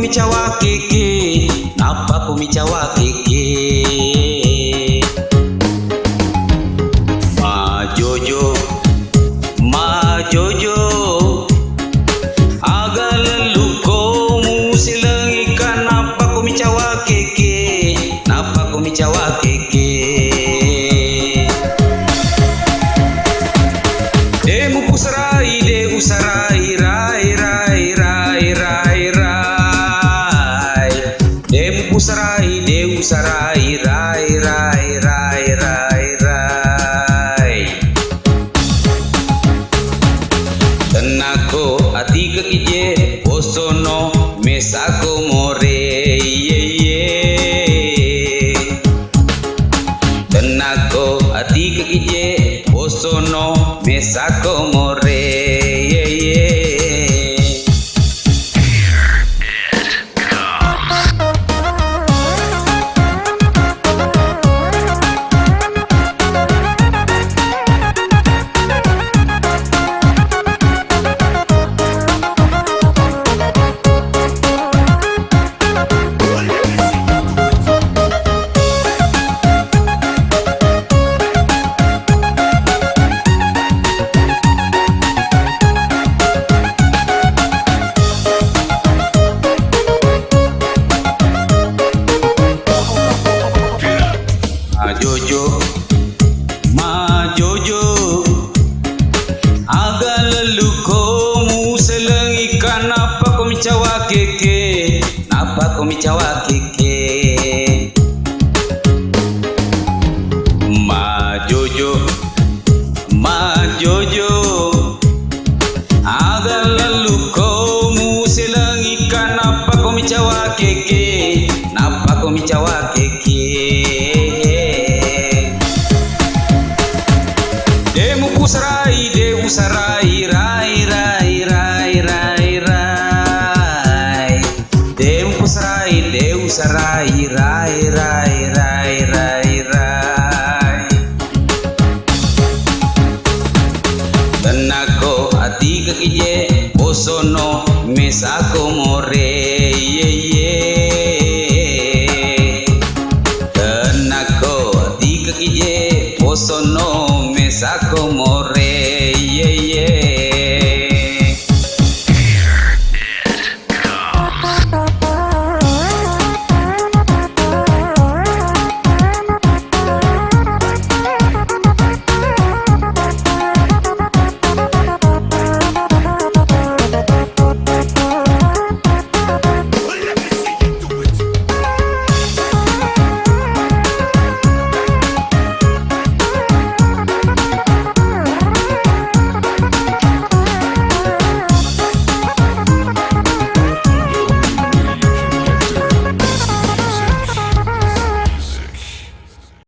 Micawa keke, napa ku micawa keke? Ma Jojo, agak leluko musilang ikan, napa ku micawa keke, napa ku micawa keke? Demu pusarai, de usarai, rai rai rai rai rai. Usarai, de usarai, rai rai rai rai rai. Tenako ati kekije bosono mesako more ye ye. Tenako ati kekije bosono mesako more ye ye. Ma Jojo, agak leluko muselang ikan, napa ku micawa keke, napa ku micawa keke? Ma Jojo, agak leluko